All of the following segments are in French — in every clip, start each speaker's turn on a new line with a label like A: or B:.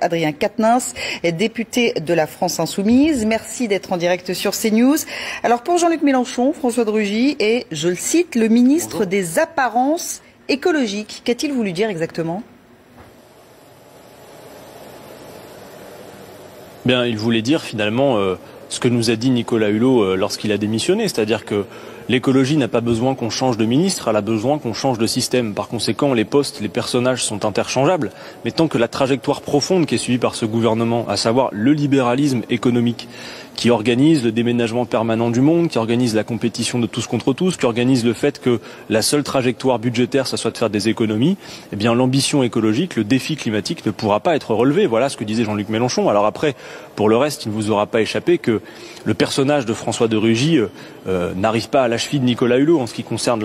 A: Adrien Quatennens, député de la France Insoumise. Merci d'être en direct sur CNews. Alors pour Jean-Luc Mélenchon, François de Rugy est, je le cite, le ministre des apparences écologiques. Qu'a-t-il voulu dire exactement ?
B: Bien, il voulait dire finalement ce que nous a dit Nicolas Hulot lorsqu'il a démissionné, c'est-à-dire que l'écologie n'a pas besoin qu'on change de ministre, elle a besoin qu'on change de système. Par conséquent, les postes, les personnages sont interchangeables, mais tant que la trajectoire profonde qui est suivie par ce gouvernement, à savoir le libéralisme économique, qui organise le déménagement permanent du monde, qui organise la compétition de tous contre tous, qui organise le fait que la seule trajectoire budgétaire, ça soit de faire des économies, eh bien l'ambition écologique, le défi climatique ne pourra pas être relevé. Voilà ce que disait Jean-Luc Mélenchon. Alors après, pour le reste, il ne vous aura pas échappé que le personnage de François de Rugy n'arrive pas à la cheville de Nicolas Hulot en ce qui concerne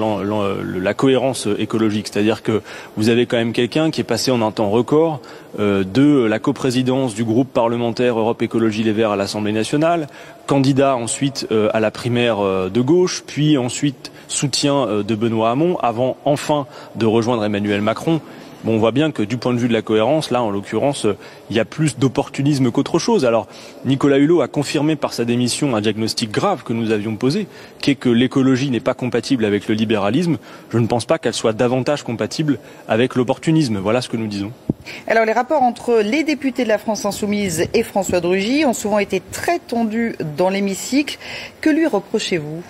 B: la cohérence écologique. C'est-à-dire que vous avez quand même quelqu'un qui est passé en un temps record de la coprésidence du groupe parlementaire Europe Écologie Les Verts à l'Assemblée nationale, candidat ensuite à la primaire de gauche, puis ensuite soutien de Benoît Hamon, avant enfin de rejoindre Emmanuel Macron. Bon, on voit bien que du point de vue de la cohérence, là, en l'occurrence, il y a plus d'opportunisme qu'autre chose. Alors, Nicolas Hulot a confirmé par sa démission un diagnostic grave que nous avions posé, qui est que l'écologie n'est pas compatible avec le libéralisme. Je ne pense pas qu'elle soit davantage compatible avec l'opportunisme. Voilà ce que nous disons.
A: Alors, les rapports entre les députés de la France Insoumise et François de Rugy ont souvent été très tendus dans l'hémicycle. Que lui reprochez-vous ?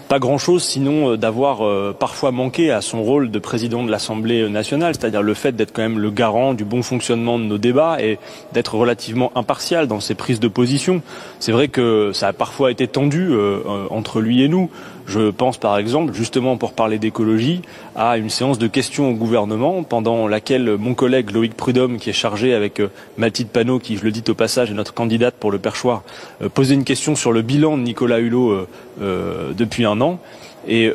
B: Pas grand-chose, sinon d'avoir parfois manqué à son rôle de président de l'Assemblée nationale, c'est-à-dire le fait d'être quand même le garant du bon fonctionnement de nos débats et d'être relativement impartial dans ses prises de position. C'est vrai que ça a parfois été tendu entre lui et nous. Je pense par exemple, justement pour parler d'écologie, à une séance de questions au gouvernement pendant laquelle mon collègue Loïc Prudhomme, qui est chargé avec Mathilde Panot, qui, je le dis au passage, est notre candidate pour le Perchoir, posait une question sur le bilan de Nicolas Hulot depuis un an. Et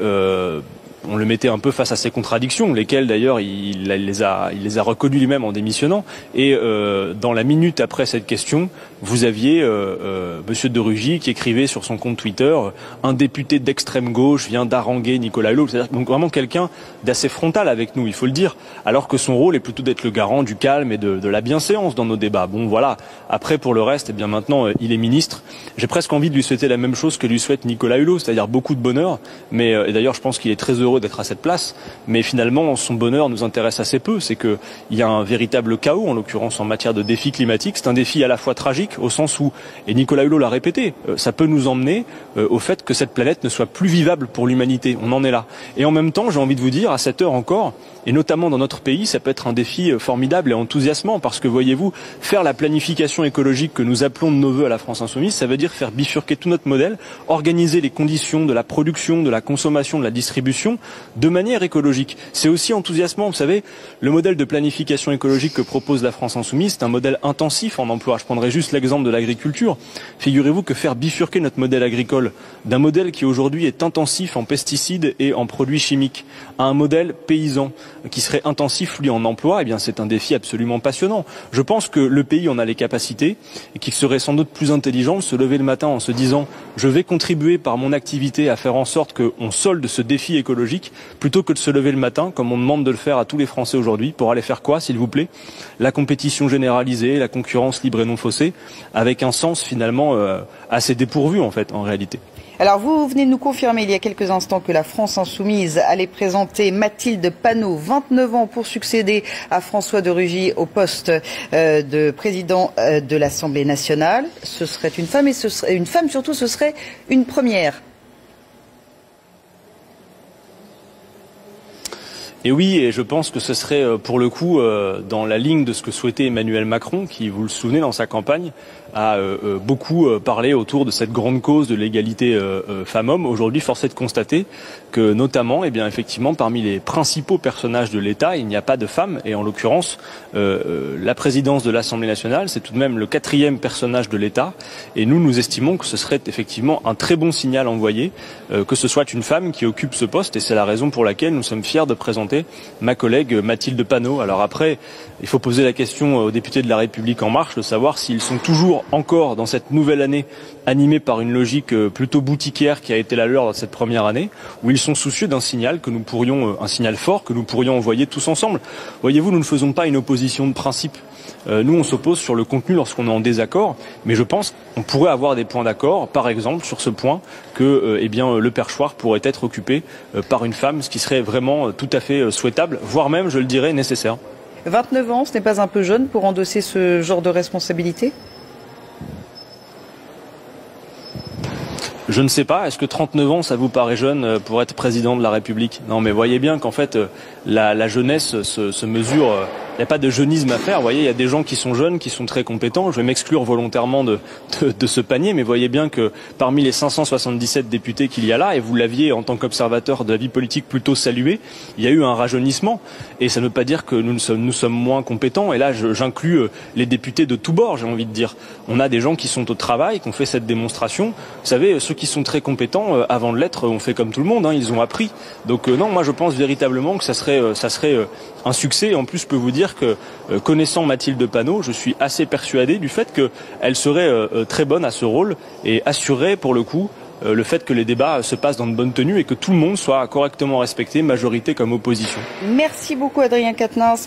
B: on le mettait un peu face à ses contradictions, lesquelles d'ailleurs il les a reconnues lui-même en démissionnant. Et dans la minute après cette question, vous aviez Monsieur de Rugy qui écrivait sur son compte Twitter « Un député d'extrême gauche vient d'haranguer Nicolas Hulot ». C'est-à-dire donc vraiment quelqu'un d'assez frontal avec nous, il faut le dire, alors que son rôle est plutôt d'être le garant du calme et de la bienséance dans nos débats. Bon voilà, après pour le reste, eh bien maintenant il est ministre. J'ai presque envie de lui souhaiter la même chose que lui souhaite Nicolas Hulot, c'est-à-dire beaucoup de bonheur. Mais et d'ailleurs je pense qu'il est très heureux d'être à cette place, mais finalement son bonheur nous intéresse assez peu. C'est qu'il y a un véritable chaos, en l'occurrence en matière de défi climatique. C'est un défi à la fois tragique, au sens où, et Nicolas Hulot l'a répété, ça peut nous emmener au fait que cette planète ne soit plus vivable pour l'humanité. On en est là. Et en même temps, j'ai envie de vous dire, à cette heure encore, et notamment dans notre pays, ça peut être un défi formidable et enthousiasmant, parce que voyez-vous, faire la planification écologique que nous appelons de nos voeux à la France Insoumise, ça veut dire faire bifurquer tout notre modèle, organiser les conditions de la production, de la consommation, de la distribution, de manière écologique. C'est aussi enthousiasmant, vous savez, le modèle de planification écologique que propose la France Insoumise, c'est un modèle intensif en emploi. Je prendrai juste l'exemple de l'agriculture. Figurez-vous que faire bifurquer notre modèle agricole d'un modèle qui aujourd'hui est intensif en pesticides et en produits chimiques à un modèle paysan qui serait intensif, lui, en emploi, eh bien, c'est un défi absolument passionnant. Je pense que le pays en a les capacités et qu'il serait sans doute plus intelligent de se lever le matin en se disant « je vais contribuer par mon activité à faire en sorte qu'on solde ce défi écologique » plutôt que de se lever le matin, comme on demande de le faire à tous les Français aujourd'hui, pour aller faire quoi, s'il vous plaît? La compétition généralisée, la concurrence libre et non faussée, avec un sens finalement assez dépourvu, en fait, en réalité.
A: Alors vous venez de nous confirmer il y a quelques instants que la France Insoumise allait présenter Mathilde Panot, 29 ans, pour succéder à François de Rugy au poste de président de l'Assemblée nationale. Ce serait une femme, et une femme surtout, ce serait une première.
B: Et oui, et je pense que ce serait pour le coup dans la ligne de ce que souhaitait Emmanuel Macron, qui, vous le souvenez, dans sa campagne, a beaucoup parlé autour de cette grande cause de l'égalité femmes-hommes. Aujourd'hui, force est de constater que, notamment, eh bien, effectivement, parmi les principaux personnages de l'État, il n'y a pas de femmes. Et en l'occurrence, la présidence de l'Assemblée nationale, c'est tout de même le 4e personnage de l'État. Et nous estimons que ce serait effectivement un très bon signal envoyé, que ce soit une femme qui occupe ce poste. Et c'est la raison pour laquelle nous sommes fiers de présenter présenté ma collègue Mathilde Panot. Alors après, il faut poser la question aux députés de La République En Marche de savoir s'ils sont toujours encore dans cette nouvelle année animés par une logique plutôt boutiquière qui a été la leur dans cette première année, ou ils sont soucieux d'un signal que nous pourrions, un signal fort que nous pourrions envoyer tous ensemble. Voyez-vous, nous ne faisons pas une opposition de principe. Nous, on s'oppose sur le contenu lorsqu'on est en désaccord, mais je pense qu'on pourrait avoir des points d'accord, par exemple sur ce point que le perchoir pourrait être occupé par une femme, ce qui serait vraiment tout à fait souhaitable, voire même, je le dirais, nécessaire.
A: 29 ans, ce n'est pas un peu jeune pour endosser ce genre de responsabilité ?
B: Je ne sais pas, est-ce que 39 ans, ça vous paraît jeune pour être président de la République? Non, mais voyez bien qu'en fait, la jeunesse se mesure... Il n'y a pas de jeunisme à faire. Vous voyez, il y a des gens qui sont jeunes, qui sont très compétents. Je vais m'exclure volontairement de ce panier, mais voyez bien que parmi les 577 députés qu'il y a là, et vous l'aviez en tant qu'observateur de la vie politique plutôt salué, il y a eu un rajeunissement. Et ça ne veut pas dire que nous sommes moins compétents. Et là, j'inclus les députés de tous bords, j'ai envie de dire. On a des gens qui sont au travail, qui ont fait cette démonstration. Vous savez, ceux qui sont très compétents, avant de l'être, ont fait comme tout le monde, hein, ils ont appris. Donc non, moi je pense véritablement que ça serait un succès. En plus, je peux vous dire que connaissant Mathilde Panot, je suis assez persuadé du fait qu'elle serait très bonne à ce rôle et assurerait pour le coup le fait que les débats se passent dans de bonnes tenues et que tout le monde soit correctement respecté, majorité comme opposition.
A: Merci beaucoup Adrien Quatennens.